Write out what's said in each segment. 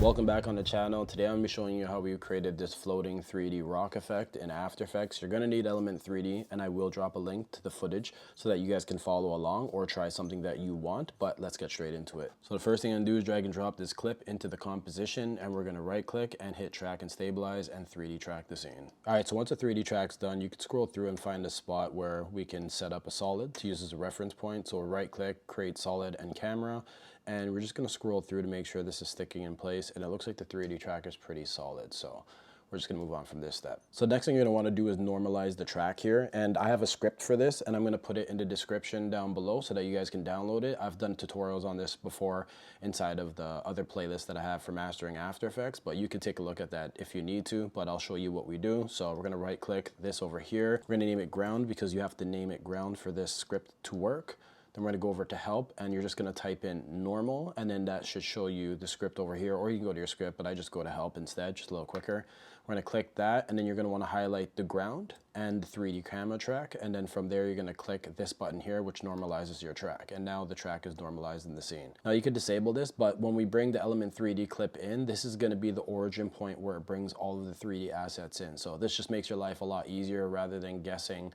Welcome back on the channel. Today I'm going to be showing you how we created this floating 3D rock effect in After Effects. You're going to need Element 3D, and I will drop a link to the footage so that you guys can follow along or try something that you want, but let's get straight into it. So the first thing I'm going to do is drag and drop this clip into the composition, and we're going to right click and hit track and stabilize and 3D track the scene. Alright, so once the 3D track's done, you can scroll through and find a spot where we can set up a solid to use as a reference point. So right click, create solid and camera, and we're just going to scroll through to make sure this is sticking in place, and it looks like the 3D track is pretty solid, so we're just going to move on from this step. So next thing you're going to want to do is normalize the track here, and I have a script for this, and I'm going to put it in the description down below so that you guys can download it. I've done tutorials on this before inside of the other playlist that I have for mastering After Effects, but you can take a look at that if you need to, but I'll show you what we do. So we're going to right click this over here. We're going to name it ground because you have to name it ground for this script to work. Then we're going to go over to help, and you're just going to type in normal, and then that should show you the script over here, or you can go to your script, but I just go to help instead, just a little quicker. We're going to click that, and then you're going to want to highlight the ground and the 3D camera track, and then from there you're going to click this button here, which normalizes your track, and now the track is normalized in the scene. Now you could disable this, but when we bring the Element 3D clip in, this is going to be the origin point where it brings all of the 3D assets in. So this just makes your life a lot easier rather than guessing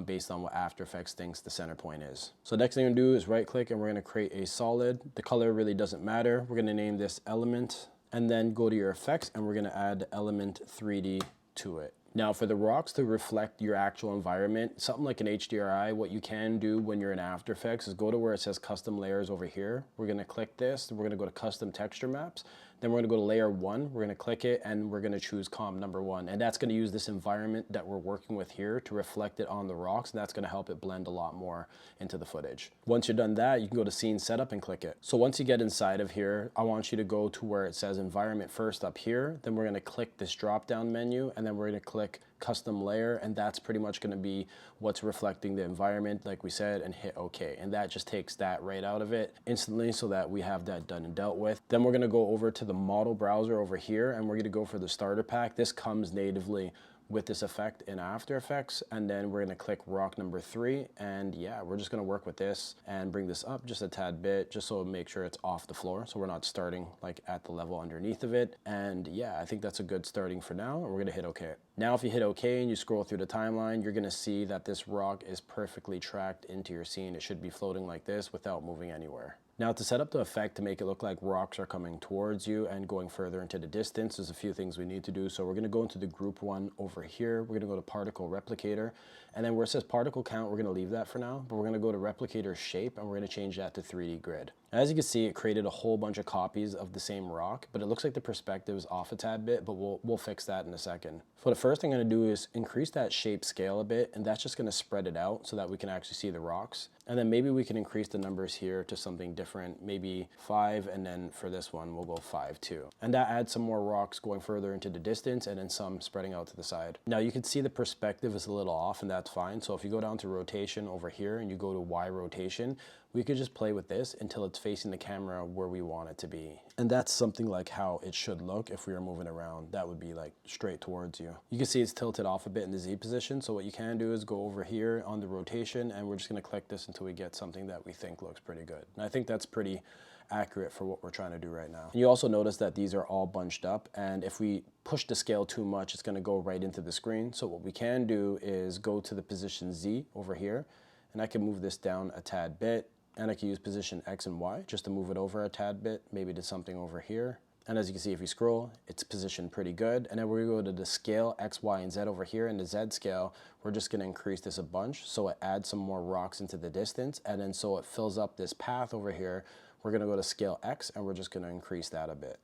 based on what After Effects thinks the center point is. So next thing we're going to do is right click, and we're going to create a solid. The color really doesn't matter. We're going to name this element, and then go to your effects, and we're going to add Element 3D to it. Now for the rocks to reflect your actual environment, something like an HDRI, what you can do when you're in After Effects is go to where it says custom layers over here. We're going to click this, we're going to go to custom texture maps, then we're going to go to layer 1, we're going to click it, and we're going to choose comp number 1, and that's going to use this environment that we're working with here to reflect it on the rocks, and that's going to help it blend a lot more into the footage. Once you're done that, you can go to scene setup and click it. So once you get inside of here, I want you to go to where it says environment first up here, then we're going to click this drop down menu, and then we're going to click custom layer, and that's pretty much going to be what's reflecting the environment like we said, and hit OK, and that just takes that right out of it instantly so that we have that done and dealt with. Then we're going to go over to the model browser over here, and we're going to go for the starter pack. This comes natively with this effect in After Effects, and then we're going to click rock number 3, and yeah, we're just going to work with this and bring this up just a tad bit just so make sure it's off the floor so we're not starting like at the level underneath of it. And yeah, I think that's a good starting for now, and we're going to hit OK. Now if you hit OK and you scroll through the timeline, you're going to see that this rock is perfectly tracked into your scene. It should be floating like this without moving anywhere. Now to set up the effect to make it look like rocks are coming towards you and going further into the distance, there's a few things we need to do. So we're going to go into the group 1 over here. We're going to go to particle replicator, and then where it says particle count, we're going to leave that for now, but we're going to go to replicator shape, and we're going to change that to 3D grid. As you can see, it created a whole bunch of copies of the same rock, but it looks like the perspective is off a tad bit, but we'll fix that in a second. So the first thing I'm going to do is increase that shape scale a bit, and that's just going to spread it out so that we can actually see the rocks. And then maybe we can increase the numbers here to something different, maybe 5, and then for this one we'll go 5 too. And that adds some more rocks going further into the distance, and then some spreading out to the side. Now you can see the perspective is a little off, and that's fine. So if you go down to rotation over here and you go to Y rotation, we could just play with this until it's facing the camera where we want it to be. And that's something like how it should look if we were moving around. That would be like straight towards you. You can see it's tilted off a bit in the Z position. So what you can do is go over here on the rotation, and we're just going to click this until we get something that we think looks pretty good. And I think that's pretty accurate for what we're trying to do right now. And you also notice that these are all bunched up, and if we push the scale too much, it's going to go right into the screen. So what we can do is go to the position Z over here, and I can move this down a tad bit. And I can use position X and Y just to move it over a tad bit, maybe to something over here. And as you can see, if you scroll, it's positioned pretty good. And then we're going to go to the scale X, Y, and Z over here. In the Z scale, we're just going to increase this a bunch so it adds some more rocks into the distance. And then so it fills up this path over here, we're going to go to scale X, and we're just going to increase that a bit.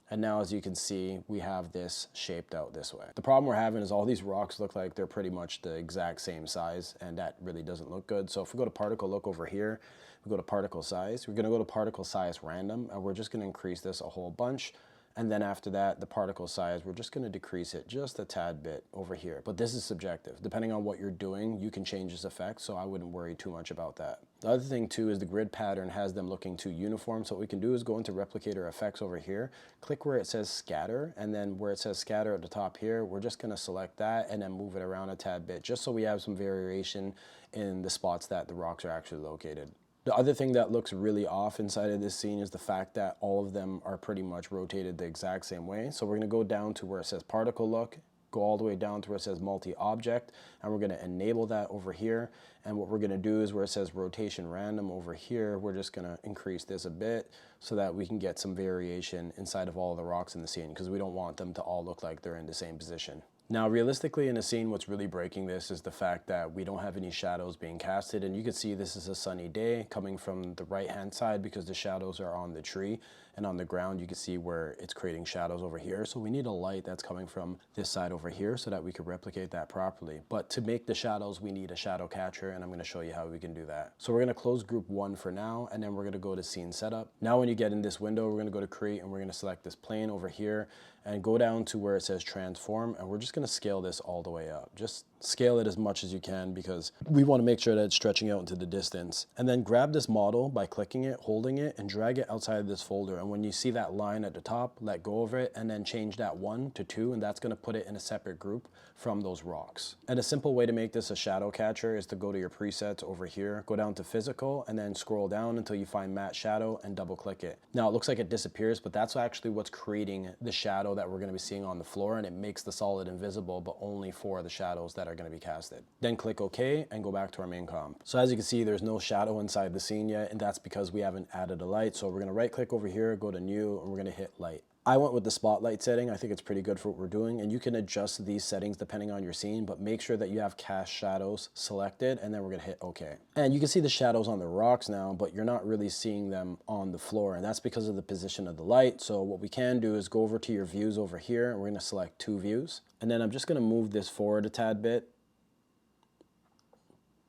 And now as you can see, we have this shaped out this way. The problem we're having is all these rocks look like they're pretty much the exact same size, and that really doesn't look good. So if we go to particle look over here, we go to particle size, we're going to go to particle size random, and we're just going to increase this a whole bunch. And then after that, the particle size, we're just going to decrease it just a tad bit over here. But this is subjective. Depending on what you're doing, you can change this effect, so I wouldn't worry too much about that. The other thing too is the grid pattern has them looking too uniform. So what we can do is go into replicator effects over here, click where it says scatter, and then where it says scatter at the top here, we're just going to select that and then move it around a tad bit just so we have some variation in the spots that the rocks are actually located. The other thing that looks really off inside of this scene is the fact that all of them are pretty much rotated the exact same way. So we're going to go down to where it says particle look, go all the way down to where it says multi-object, and we're going to enable that over here. And what we're going to do is where it says rotation random over here, we're just going to increase this a bit so that we can get some variation inside of all the rocks in the scene, because we don't want them to all look like they're in the same position. Now, realistically in a scene, what's really breaking this is the fact that we don't have any shadows being casted, and you can see this is a sunny day coming from the right-hand side because the shadows are on the tree, and on the ground you can see where it's creating shadows over here. So we need a light that's coming from this side over here so that we can replicate that properly. But to make the shadows, we need a shadow catcher, and I'm going to show you how we can do that. So we're going to close group 1 for now, and then we're going to go to scene setup. Now when you get in this window, we're going to go to create, and we're going to select this plane over here and go down to where it says transform, and we're just going to scale this all the way up. Just scale it as much as you can because we want to make sure that it's stretching out into the distance. And then grab this model by clicking it, holding it, and drag it outside of this folder. And when you see that line at the top, let go of it and then change that 1 to 2, and that's going to put it in a separate group from those rocks. And a simple way to make this a shadow catcher is to go to your presets over here, go down to physical, and then scroll down until you find matte shadow and double click it. Now it looks like it disappears, but that's actually what's creating the shadow that we're going to be seeing on the floor, and it makes the solid invisible, but only for the shadows that are going to be casted. Then click OK and go back to our main comp. So as you can see, there's no shadow inside the scene yet, and that's because we haven't added a light. So we're going to right click over here, go to new, and we're going to hit light. I went with the spotlight setting. I think it's pretty good for what we're doing, and you can adjust these settings depending on your scene, but make sure that you have cast shadows selected, and then we're gonna hit OK. And you can see the shadows on the rocks now, but you're not really seeing them on the floor, and that's because of the position of the light. So what we can do is go over to your views over here, and we're gonna select 2 views, and then I'm just gonna move this forward a tad bit.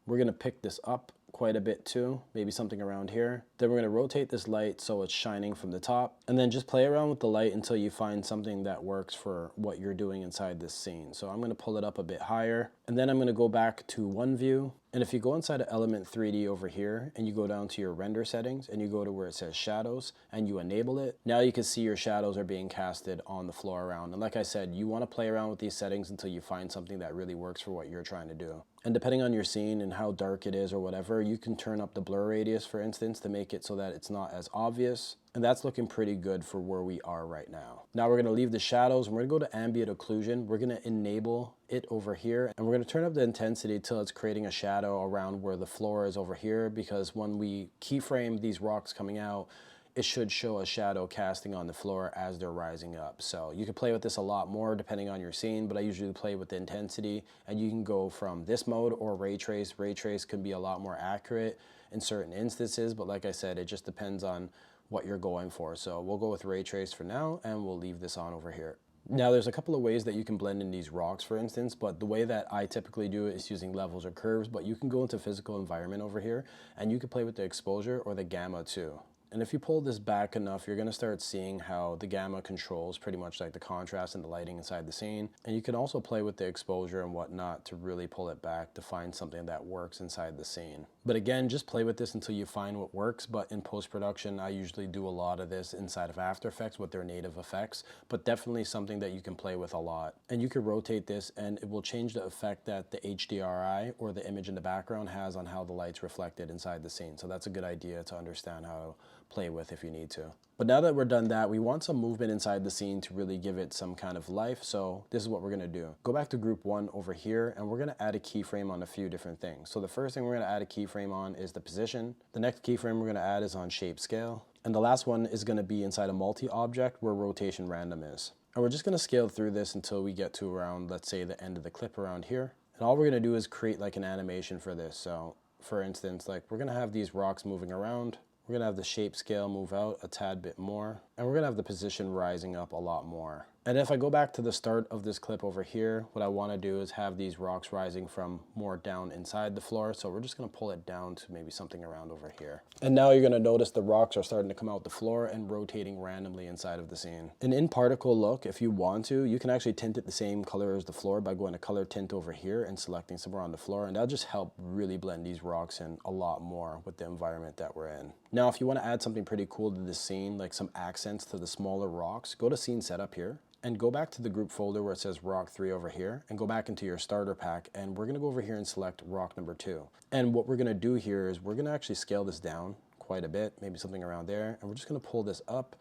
We're gonna pick this up quite a bit too, maybe something around here. Then we're going to rotate this light so it's shining from the top, and then just play around with the light until you find something that works for what you're doing inside this scene. So I'm going to pull it up a bit higher, and then I'm going to go back to one view. And if you go inside of Element 3D over here and you go down to your render settings and you go to where it says shadows and you enable it, now you can see your shadows are being casted on the floor around. And like I said, you want to play around with these settings until you find something that really works for what you're trying to do. And depending on your scene and how dark it is or whatever, you can turn up the blur radius, for instance, to make it so that it's not as obvious. And that's looking pretty good for where we are right now. Now we're going to leave the shadows and we're going to go to ambient occlusion. We're going to enable it over here, and we're going to turn up the intensity till it's creating a shadow around where the floor is over here, because when we keyframe these rocks coming out, it should show a shadow casting on the floor as they're rising up. So you can play with this a lot more depending on your scene, but I usually play with the intensity, and you can go from this mode or ray trace. Ray trace can be a lot more accurate in certain instances, but like I said, it just depends on what you're going for. So we'll go with ray trace for now, and we'll leave this on over here. Now there's a couple of ways that you can blend in these rocks, for instance, but the way that I typically do it is using levels or curves, but you can go into physical environment over here and you can play with the exposure or the gamma too. And if you pull this back enough, you're going to start seeing how the gamma controls pretty much like the contrast and the lighting inside the scene. And you can also play with the exposure and whatnot to really pull it back to find something that works inside the scene. But again, just play with this until you find what works. But in post-production, I usually do a lot of this inside of After Effects with their native effects, but definitely something that you can play with a lot. And you can rotate this and it will change the effect that the HDRI or the image in the background has on how the light's reflected inside the scene. So that's a good idea to understand how to play with if you need to. But now that we're done that, we want some movement inside the scene to really give it some kind of life. So this is what we're gonna do. Go back to group 1 over here, and we're gonna add a keyframe on a few different things. So the first thing we're gonna add a keyframe on is the position. The next keyframe we're gonna add is on shape scale. And the last one is gonna be inside a multi-object where rotation random is. And we're just gonna scale through this until we get to around, let's say, the end of the clip around here. And all we're gonna do is create like an animation for this. So for instance, like we're gonna have these rocks moving around. We're gonna have the shape scale move out a tad bit more, and we're gonna have the position rising up a lot more. And if I go back to the start of this clip over here, what I wanna do is have these rocks rising from more down inside the floor. So we're just gonna pull it down to maybe something around over here. And now you're gonna notice the rocks are starting to come out the floor and rotating randomly inside of the scene. And in particle look, if you want to, you can actually tint it the same color as the floor by going to color tint over here and selecting somewhere on the floor. And that'll just help really blend these rocks in a lot more with the environment that we're in. Now, if you wanna add something pretty cool to this scene, like some accents to the smaller rocks, go to scene setup here. and go back to the group folder where it says rock 3 over here, and go back into your starter pack, and we're gonna go over here and select rock number 2. And what we're gonna do here is we're gonna actually scale this down quite a bit, maybe something around there, and we're just gonna pull this up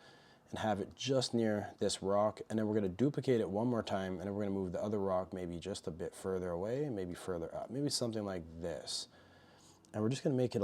and have it just near this rock, and then we're gonna duplicate it one more time, and then we're gonna move the other rock maybe just a bit further away, maybe further up, maybe something like this. And we're just gonna make it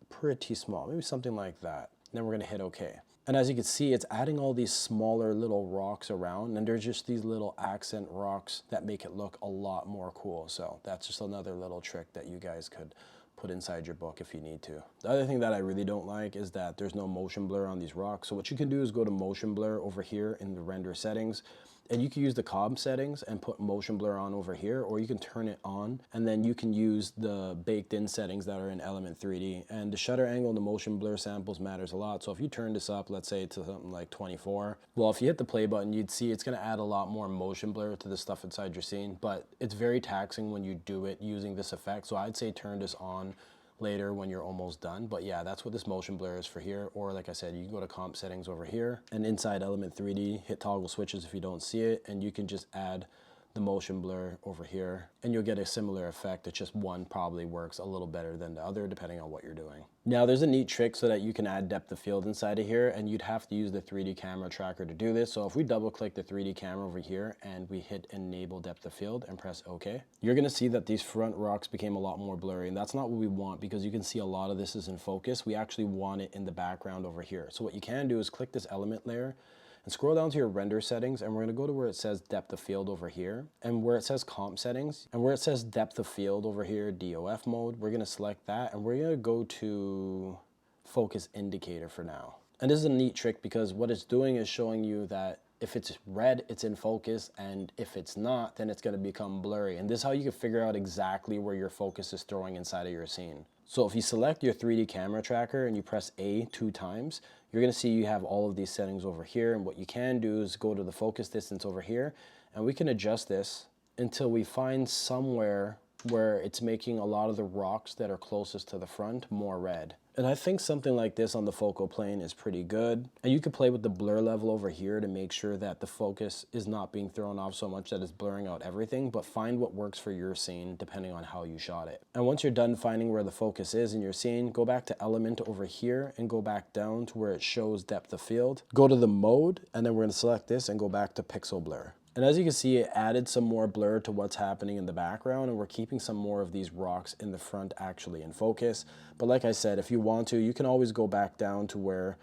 pretty small, maybe something like that. And then we're gonna hit OK. And as you can see, it's adding all these smaller little rocks around, and they're just these little accent rocks that make it look a lot more cool. So that's just another little trick that you guys could put inside your book if you need to. The other thing that I really don't like is that there's no motion blur on these rocks. So what you can do is go to motion blur over here in the render settings, and you can use the comp settings and put motion blur on over here, or you can turn it on, and then you can use the baked in settings that are in Element 3D. And the shutter angle and the motion blur samples matters a lot. So if you turn this up, let's say to something like 24, well, if you hit the play button, you'd see it's gonna add a lot more motion blur to the stuff inside your scene, but it's very taxing when you do it using this effect. So I'd say turn this on later when you're almost done. But yeah, that's what this motion blur is for here. Or like I said, you can go to comp settings over here, and inside Element 3D, hit toggle switches if you don't see it, and you can just add the motion blur over here, and you'll get a similar effect. It's just one probably works a little better than the other depending on what you're doing. Now there's a neat trick so that you can add depth of field inside of here, and you'd have to use the 3D camera tracker to do this. So if we double click the 3D camera over here and we hit enable depth of field and press OK, you're gonna see that these front rocks became a lot more blurry, and that's not what we want, because you can see a lot of this is in focus. We actually want it in the background over here. So what you can do is click this element layer and scroll down to your render settings, and we're gonna go to where it says depth of field over here, and where it says comp settings, and where it says depth of field over here, DOF mode, we're gonna select that, and we're gonna go to focus indicator for now. And this is a neat trick because what it's doing is showing you that if it's red, it's in focus, and if it's not, then it's gonna become blurry. And this is how you can figure out exactly where your focus is throwing inside of your scene. So if you select your 3D camera tracker and you press A 2 times, you're gonna see you have all of these settings over here, and what you can do is go to the focus distance over here, and we can adjust this until we find somewhere where it's making a lot of the rocks that are closest to the front more red. And I think something like this on the focal plane is pretty good. And you could play with the blur level over here to make sure that the focus is not being thrown off so much that it's blurring out everything, but find what works for your scene depending on how you shot it. And once you're done finding where the focus is in your scene, go back to element over here and go back down to where it shows depth of field. Go to the mode, and then we're gonna select this and go back to pixel blur. And as you can see, it added some more blur to what's happening in the background, and we're keeping some more of these rocks in the front actually in focus. But like I said, if you want to, you can always go back down to where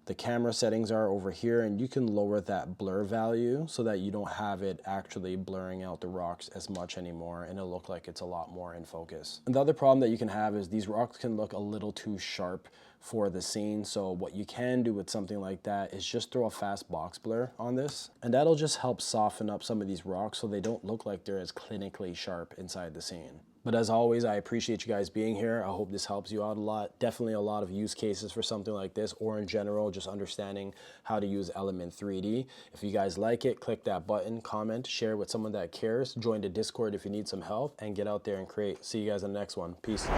the camera settings are over here, and you can lower that blur value so that you don't have it actually blurring out the rocks as much anymore, and it'll look like it's a lot more in focus. And the other problem that you can have is these rocks can look a little too sharp for the scene. So what you can do with something like that is just throw a fast box blur on this, and that'll just help soften up some of these rocks so they don't look like they're as clinically sharp inside the scene. But as always, I appreciate you guys being here. I hope this helps you out a lot. Definitely a lot of use cases for something like this, or in general, just understanding how to use Element 3D. If you guys like it, click that button, comment, share with someone that cares, join the Discord if you need some help, and get out there and create. See you guys in the next one. Peace.